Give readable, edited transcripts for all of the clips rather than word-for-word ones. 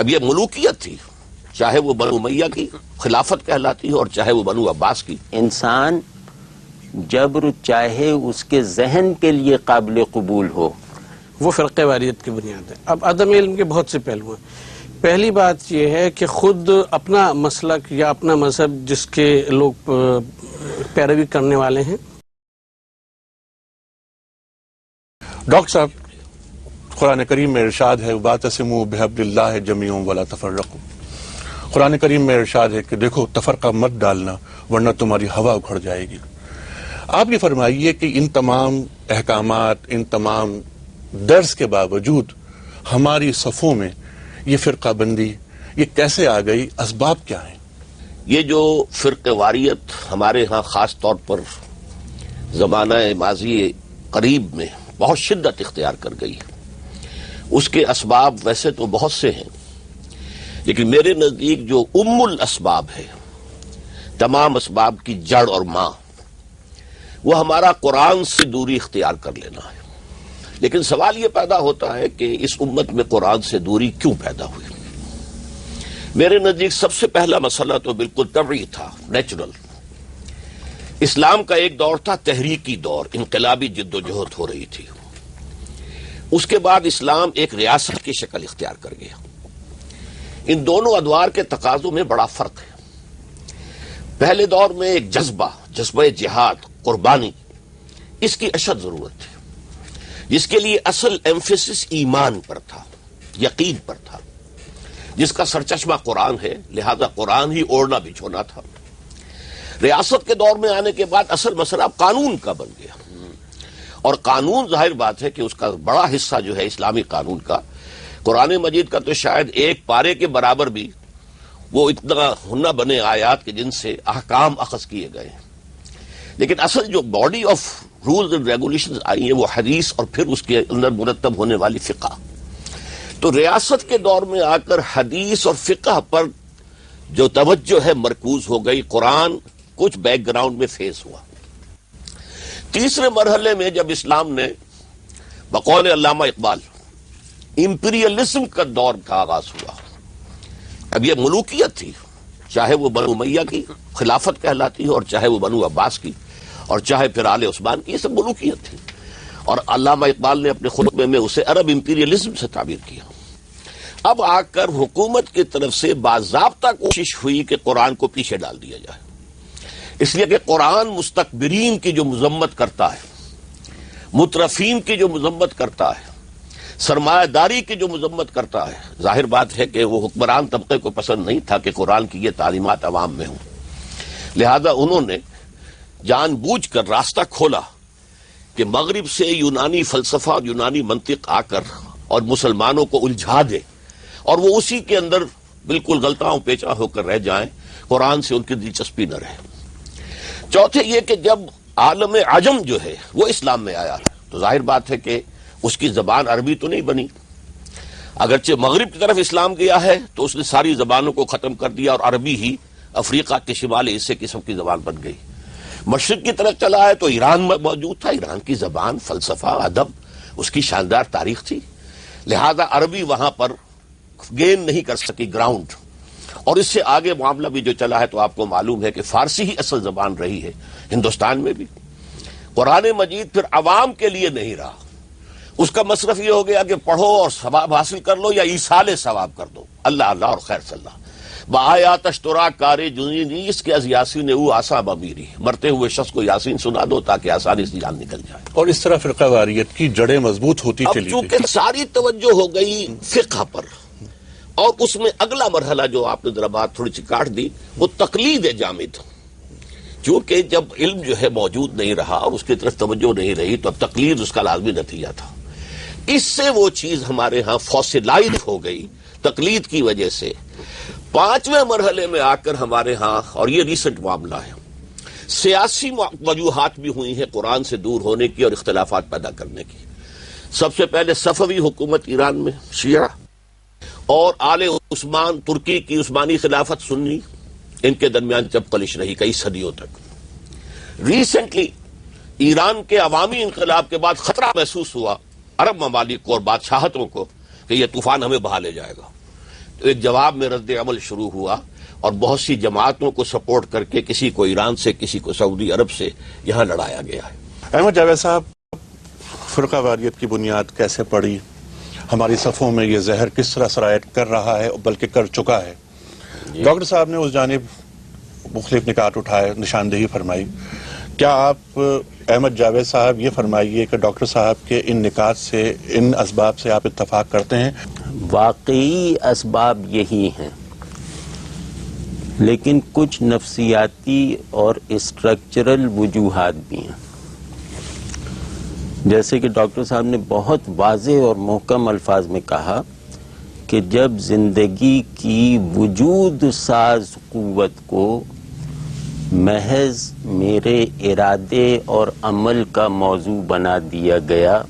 اب یہ ملوکیت تھی، چاہے وہ بنو امیہ کی خلافت کہلاتی ہو اور چاہے وہ بنو عباس کی۔ انسان جبر چاہے اس کے ذہن کے لیے قابل قبول ہو، وہ فرقہ واریت کی بنیاد ہے۔ اب عدم علم کے بہت سے پہلو ہیں۔ پہلی بات یہ ہے کہ خود اپنا مسلک یا اپنا مذہب جس کے لوگ پیروی کرنے والے ہیں۔ ڈاکٹر صاحب، قرآن کریم میں ارشاد ہے وَاعْتَصِمُوا بِحَبْلِ اللَّهِ جَمِيعًا وَلَا تَفَرَّقُوا۔ قرآن کریم میں ارشاد ہے کہ دیکھو تفرقہ مت ڈالنا ورنہ تمہاری ہوا اکھڑ جائے گی۔ آپ یہ فرمائیے کہ ان تمام احکامات، ان تمام درس کے باوجود ہماری صفوں میں یہ فرقہ بندی یہ کیسے آ گئی، اسباب کیا ہیں؟ یہ جو فرقہ واریت ہمارے ہاں خاص طور پر زمانہ ماضی قریب میں بہت شدت اختیار کر گئی ہے، اس کے اسباب ویسے تو بہت سے ہیں، لیکن میرے نزدیک جو ام الاسباب ہے، تمام اسباب کی جڑ اور ماں، وہ ہمارا قرآن سے دوری اختیار کر لینا ہے۔ لیکن سوال یہ پیدا ہوتا ہے کہ اس امت میں قرآن سے دوری کیوں پیدا ہوئی؟ میرے نزدیک سب سے پہلا مسئلہ تو بالکل طبعی تھا، نیچرل۔ اسلام کا ایک دور تھا تحریکی دور، انقلابی جد و جہد ہو رہی تھی۔ اس کے بعد اسلام ایک ریاست کی شکل اختیار کر گیا۔ ان دونوں ادوار کے تقاضوں میں بڑا فرق ہے۔ پہلے دور میں ایک جذبہ جہاد، قربانی، اس کی اشد ضرورت تھی، جس کے لیے اصل ایمفیسس ایمان پر تھا، یقین پر تھا، جس کا سرچشمہ قرآن ہے، لہذا قرآن ہی اوڑھنا بچھونا تھا۔ ریاست کے دور میں آنے کے بعد اصل مسئلہ قانون کا بن گیا، اور قانون ظاہر بات ہے کہ اس کا بڑا حصہ جو ہے اسلامی قانون کا، قرآن مجید کا تو شاید ایک پارے کے برابر بھی وہ اتنا نہ بنے آیات کے جن سے احکام اخذ کیے گئے ہیں، لیکن اصل جو body of rules and regulations آئی ہیں وہ حدیث اور پھر اس کے اندر مرتب ہونے والی فقہ۔ تو ریاست کے دور میں آ کر حدیث اور فقہ پر جو توجہ ہے مرکوز ہو گئی، قرآن کچھ بیک گراؤنڈ میں فیس ہوا۔ تیسرے مرحلے میں جب اسلام نے بقول علامہ اقبال امپیریلزم کا دور کا آغاز ہوا، اب یہ ملوکیت تھی، چاہے وہ بنو امیہ کی خلافت کہلاتی ہو اور چاہے وہ بنو عباس کی اور چاہے پھر آل عثمان کی، یہ سب ملوکیت تھی، اور علامہ اقبال نے اپنے خطبے میں اسے عرب امپیریلزم سے تعبیر کیا۔ اب آ کر حکومت کی طرف سے باضابطہ کوشش ہوئی کہ قرآن کو پیچھے ڈال دیا جائے، اس لیے کہ قرآن مستکبرین کی جو مذمت کرتا ہے، مترفین کی جو مذمت کرتا ہے، سرمایہ داری کی جو مذمت کرتا ہے، ظاہر بات ہے کہ وہ حکمران طبقے کو پسند نہیں تھا کہ قرآن کی یہ تعلیمات عوام میں ہوں، لہذا انہوں نے جان بوجھ کر راستہ کھولا کہ مغرب سے یونانی فلسفہ اور یونانی منطق آ کر اور مسلمانوں کو الجھا دے اور وہ اسی کے اندر بالکل غلطاؤں پیچا ہو کر رہ جائیں، قرآن سے ان کی دلچسپی نہ رہے۔ چوتھے یہ کہ جب عالم عجم جو ہے وہ اسلام میں آیا تو ظاہر بات ہے کہ اس کی زبان عربی تو نہیں بنی، اگرچہ مغرب کی طرف اسلام گیا ہے تو اس نے ساری زبانوں کو ختم کر دیا اور عربی ہی افریقہ کے شمالی حصے کی سب کی زبان بن گئی۔ مشرق کی طرف چلا ہے تو ایران میں موجود تھا، ایران کی زبان، فلسفہ، ادب، اس کی شاندار تاریخ تھی، لہذا عربی وہاں پر گین نہیں کر سکی گراؤنڈ، اور اس سے آگے معاملہ بھی جو چلا ہے تو آپ کو معلوم ہے کہ فارسی ہی اصل زبان رہی ہے ہندوستان میں بھی۔ قرآن مجید پھر عوام کے لیے نہیں رہا، اس کا مصرف یہ ہو گیا کہ پڑھو اور ثواب حاصل کر لو یا ایصال ثواب کر دو، اللہ اللہ اور خیر صلی اللہ بآیات اشترا کارے جنی اس کے از یاسین او آسا بمیری، مرتے ہوئے شخص کو یاسین سنا دو تاکہ آسانی سے جان نکل جائے، اور اس طرح فرقہ واریت کی جڑیں مضبوط ہوتی چلی گئی۔ اب چونکہ ساری توجہ ہو گئی فقہ پر، اور اس میں اگلا مرحلہ جو آپ نے ذرا بات تھوڑی سی کاٹ دی وہ تقلید جامد، چونکہ جب علم جو ہے موجود نہیں رہا اور اس کی طرف توجہ نہیں رہی تو اب تقلید اس کا لازمی نتیجہ تھا۔ اس سے وہ چیز ہمارے ہاں فوسیلائز ہو گئی تقلید کی وجہ سے۔ پانچویں مرحلے میں آ کر ہمارے ہاں، اور یہ ریسنٹ معاملہ ہے، سیاسی وجوہات بھی ہوئی ہیں قرآن سے دور ہونے کی اور اختلافات پیدا کرنے کی۔ سب سے پہلے صفوی حکومت ایران میں، شیعہ، اور آل عثمان ترکی کی عثمانی خلافت سنی، ان کے درمیان جب کلش رہی کئی صدیوں تک۔ ریسنٹلی ایران کے عوامی انقلاب کے بعد خطرہ محسوس ہوا عرب ممالک کو اور بادشاہتوں کو کہ یہ طوفان ہمیں بہا لے جائے گا، تو ایک جواب میں رد عمل شروع ہوا اور بہت سی جماعتوں کو سپورٹ کر کے کسی کو ایران سے، کسی کو سعودی عرب سے یہاں لڑایا گیا ہے۔ احمد جاوید صاحب، فرقہ واریت کی بنیاد کیسے پڑی؟ ہماری صفوں میں یہ زہر کس طرح سرایت کر رہا ہے بلکہ کر چکا ہے؟ ڈاکٹر صاحب نے اس جانب مختلف نکات اٹھائے، نشاندہی فرمائی۔ کیا آپ احمد جاوید صاحب یہ فرمائیے کہ ڈاکٹر صاحب کے ان نکات سے، ان اسباب سے آپ اتفاق کرتے ہیں؟ واقعی اسباب یہی ہیں، لیکن کچھ نفسیاتی اور اسٹرکچرل وجوہات بھی ہیں۔ جیسے کہ ڈاکٹر صاحب نے بہت واضح اور محکم الفاظ میں کہا کہ جب زندگی کی وجود ساز قوت کو محض میرے ارادے اور عمل کا موضوع بنا دیا گیا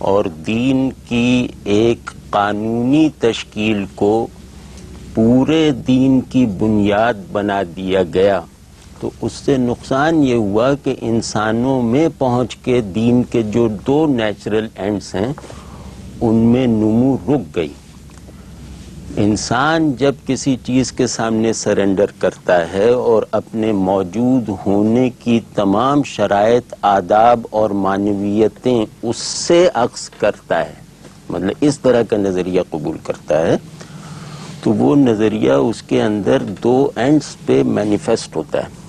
اور دین کی ایک قانونی تشکیل کو پورے دین کی بنیاد بنا دیا گیا، تو اس سے نقصان یہ ہوا کہ انسانوں میں پہنچ کے دین کے جو دو نیچرل اینڈز ہیں ان میں نمو رک گئی۔ انسان جب کسی چیز کے سامنے سرنڈر کرتا ہے اور اپنے موجود ہونے کی تمام شرائط، آداب اور معنویتیں اس سے عکس کرتا ہے، مطلب اس طرح کا نظریہ قبول کرتا ہے، تو وہ نظریہ اس کے اندر دو اینڈز پہ مینیفیسٹ ہوتا ہے۔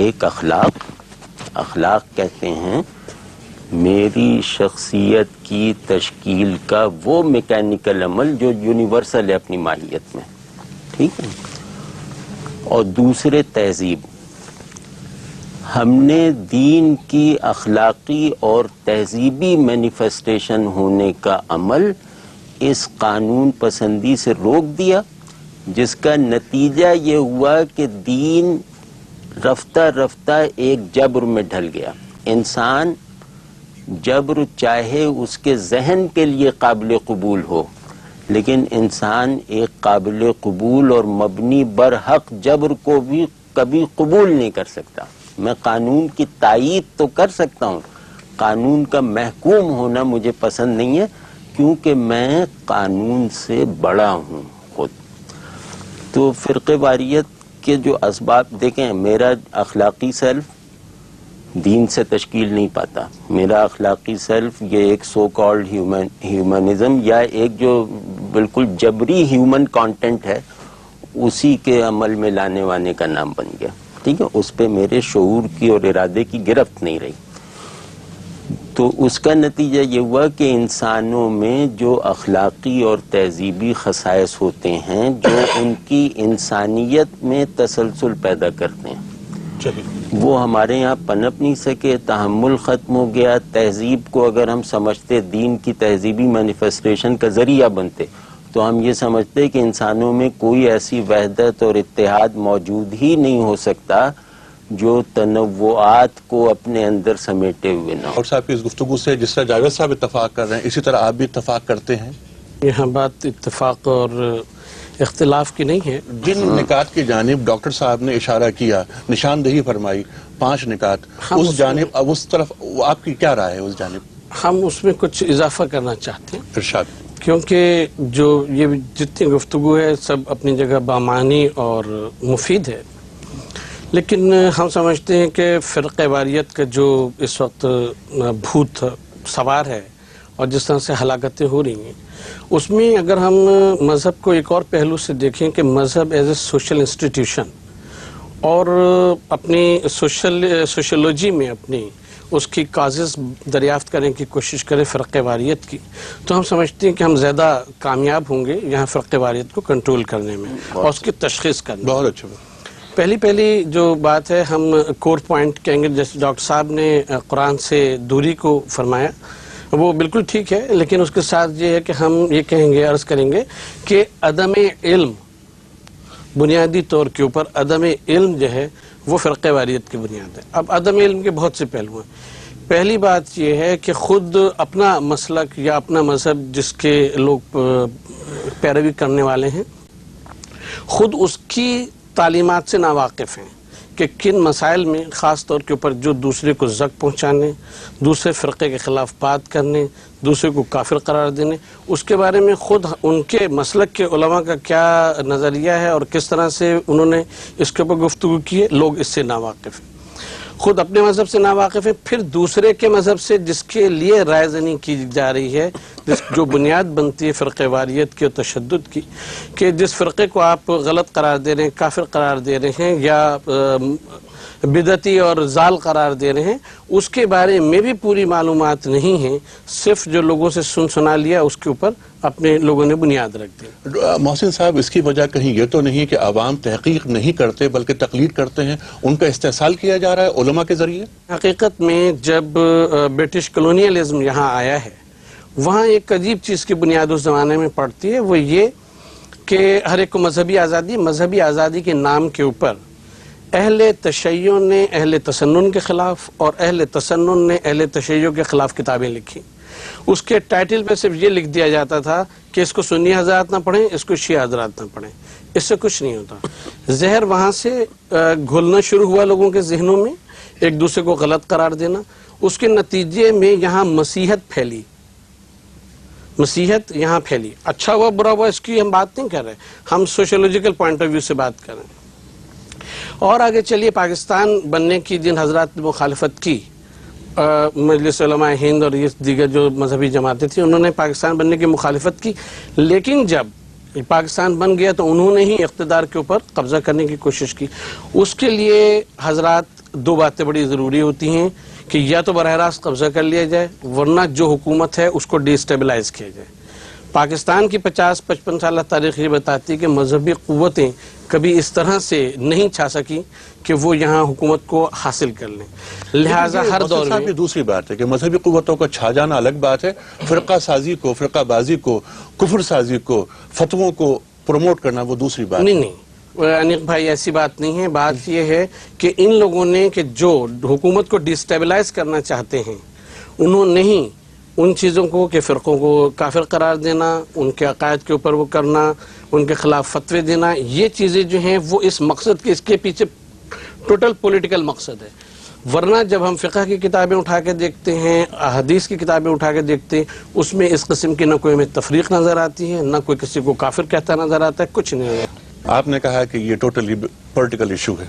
ایک اخلاق کہتے ہیں میری شخصیت کی تشکیل کا وہ میکینیکل عمل جو یونیورسل ہے اپنی ماہیت میں، ٹھیک ہے، اور دوسرے تہذیب۔ ہم نے دین کی اخلاقی اور تہذیبی مینیفیسٹیشن ہونے کا عمل اس قانون پسندی سے روک دیا، جس کا نتیجہ یہ ہوا کہ دین رفتہ رفتہ ایک جبر میں ڈھل گیا۔ انسان جبر چاہے اس کے ذہن کے لیے قابل قبول ہو، لیکن انسان ایک قابل قبول اور مبنی برحق جبر کو بھی کبھی قبول نہیں کر سکتا۔ میں قانون کی تائید تو کر سکتا ہوں، قانون کا محکوم ہونا مجھے پسند نہیں ہے، کیونکہ میں قانون سے بڑا ہوں خود۔ تو فرقہ واریت کے جو اسباب دیکھیں، میرا اخلاقی سیلف دین سے تشکیل نہیں پاتا، میرا اخلاقی سیلف یہ ایک سو کالڈ ہیومنزم یا ایک جو بالکل جبری ہیومن کانٹینٹ ہے اسی کے عمل میں لانے وانے کا نام بن گیا، ٹھیک ہے، اس پہ میرے شعور کی اور ارادے کی گرفت نہیں رہی۔ تو اس کا نتیجہ یہ ہوا کہ انسانوں میں جو اخلاقی اور تہذیبی خصائص ہوتے ہیں جو ان کی انسانیت میں تسلسل پیدا کرتے ہیں، وہ ہمارے یہاں پنپ نہیں سکے، تحمل ختم ہو گیا۔ تہذیب کو اگر ہم سمجھتے دین کی تہذیبی مینیفیسٹیشن کا ذریعہ بنتے تو ہم یہ سمجھتے کہ انسانوں میں کوئی ایسی وحدت اور اتحاد موجود ہی نہیں ہو سکتا جو تنوعات کو اپنے اندر سمیٹے ہوئے نہ ہو۔ ڈاکٹر صاحب کی اس گفتگو سے جس طرح جاوید صاحب اتفاق کر رہے ہیں، اسی طرح آپ بھی اتفاق کرتے ہیں؟ یہاں بات اتفاق اور اختلاف کی نہیں ہے۔ جن نکات کی جانب ڈاکٹر صاحب نے اشارہ کیا، نشاندہی فرمائی، 5 نکات، اس جانب اب اس طرف آپ کی کیا رائے ہے؟ اس جانب ہم اس میں کچھ اضافہ کرنا چاہتے ہیں، ارشاد۔ کیونکہ جو یہ جتنی گفتگو ہے سب اپنی جگہ بامعنی اور مفید ہے، لیکن ہم سمجھتے ہیں کہ فرقہ واریت کا جو اس وقت بھوت سوار ہے اور جس طرح سے ہلاکتیں ہو رہی ہیں، اس میں اگر ہم مذہب کو ایک اور پہلو سے دیکھیں کہ مذہب ایز اے سوشل انسٹیٹیوشن اور اپنی سوشولوجی میں اپنی اس کی کازز دریافت کرنے کی کوشش کریں فرقہ واریت کی، تو ہم سمجھتے ہیں کہ ہم زیادہ کامیاب ہوں گے یہاں فرقہ واریت کو کنٹرول کرنے میں اور اس کی تشخیص کرنے میں۔ بہت اچھا۔ پہلی جو بات ہے، ہم کور پوائنٹ کہیں گے، جیسے ڈاکٹر صاحب نے قرآن سے دوری کو فرمایا، وہ بالکل ٹھیک ہے، لیکن اس کے ساتھ یہ ہے کہ ہم یہ کہیں گے، عرض کریں گے کہ عدم علم، بنیادی طور کے اوپر عدم علم جو ہے وہ فرقہ واریت کی بنیاد ہے۔ اب عدم علم کے بہت سے پہلو ہیں۔ پہلی بات یہ ہے کہ خود اپنا مسلک یا اپنا مذہب جس کے لوگ پیروی کرنے والے ہیں، خود اس کی تعلیمات سے ناواقف ہیں، کہ کن مسائل میں خاص طور کے اوپر جو دوسرے کو زک پہنچانے، دوسرے فرقے کے خلاف بات کرنے، دوسرے کو کافر قرار دینے، اس کے بارے میں خود ان کے مسلک کے علماء کا کیا نظریہ ہے اور کس طرح سے انہوں نے اس کے اوپر گفتگو کی ہے، لوگ اس سے ناواقف ہیں، خود اپنے مذہب سے ناواقف ہیں، پھر دوسرے کے مذہب سے جس کے لیے رائے زنی کی جا رہی ہے، جو بنیاد بنتی ہے فرقہ واریت کی اور تشدد کی، کہ جس فرقے کو آپ غلط قرار دے رہے ہیں، کافر قرار دے رہے ہیں یا بدعتی اور ضال قرار دے رہے ہیں، اس کے بارے میں بھی پوری معلومات نہیں ہیں، صرف جو لوگوں سے سنا لیا اس کے اوپر اپنے لوگوں نے بنیاد رکھ دی۔ محسن صاحب، اس کی وجہ کہیں یہ تو نہیں کہ عوام تحقیق نہیں کرتے بلکہ تقلید کرتے ہیں، ان کا استحصال کیا جا رہا ہے علماء کے ذریعے؟ حقیقت میں جب برٹش کلونیلزم یہاں آیا ہے، وہاں ایک عجیب چیز کی بنیاد اس زمانے میں پڑتی ہے، وہ یہ کہ ہر ایک کو مذہبی آزادی کے نام کے اوپر اہل تشیع نے اہل تسنن کے خلاف اور اہل تسنن نے اہل تشیع کے خلاف کتابیں لکھی۔ اس کے ٹائٹل پہ صرف یہ لکھ دیا جاتا تھا کہ اس کو سنی حضرات نہ پڑھیں، اس کو شیعہ حضرات نہ پڑھیں، اس سے کچھ نہیں ہوتا۔ زہر وہاں سے گھلنا شروع ہوا لوگوں کے ذہنوں میں، ایک دوسرے کو غلط قرار دینا، اس کے نتیجے میں یہاں مسیحیت یہاں پھیلی۔ اچھا ہوا برا ہوا اس کی ہم بات نہیں کر رہے، ہم سوشیولوجیکل پوائنٹ آف ویو سے بات کر رہے ہیں۔ اور آگے چلیے، پاکستان بننے کی جن حضرات نے مخالفت کی، مجلس علماء ہند اور یہ دیگر جو مذہبی جماعتیں تھیں، انہوں نے پاکستان بننے کی مخالفت کی، لیکن جب پاکستان بن گیا تو انہوں نے ہی اقتدار کے اوپر قبضہ کرنے کی کوشش کی۔ اس کے لیے حضرات دو باتیں بڑی ضروری ہوتی ہیں کہ یا تو براہ راست قبضہ کر لیا جائے، ورنہ جو حکومت ہے اس کو ڈی اسٹیبلائز کیا جائے۔ پاکستان کی 50-55 سالہ تاریخ یہ بتاتی ہے کہ مذہبی قوتیں کبھی اس طرح سے نہیں چھا سکی کہ وہ یہاں حکومت کو حاصل کر لیں، لہٰذا ہر دور میں دوسری بات ہے کہ مذہبی قوتوں کا چھا جانا الگ بات ہے، فرقہ سازی کو، فرقہ بازی کو، کفر سازی کو، فتووں کو پروموٹ کرنا وہ دوسری بات نہیں۔ انیق بھائی، ایسی بات نہیں ہے، بات یہ ہے کہ ان لوگوں نے کہ جو حکومت کو ڈی اسٹیبلائز کرنا چاہتے ہیں، انہوں نے ہی ان چیزوں کو کہ فرقوں کو کافر قرار دینا، ان کے عقائد کے اوپر وہ کرنا، ان کے خلاف فتوے دینا، یہ چیزیں جو ہیں وہ اس مقصد کے، اس کے پیچھے ٹوٹل پولیٹیکل مقصد ہے۔ ورنہ جب ہم فقہ کی کتابیں اٹھا کے دیکھتے ہیں، حدیث کی کتابیں اٹھا کے دیکھتے ہیں، اس میں اس قسم کی نہ کوئی ہمیں تفریق نظر آتی ہے، نہ کوئی کسی کو کافر کہتا نظر آتا ہے، کچھ نہیں ہے۔ آپ نے کہا کہ یہ ٹوٹلی پولیٹیکل ایشو ہے،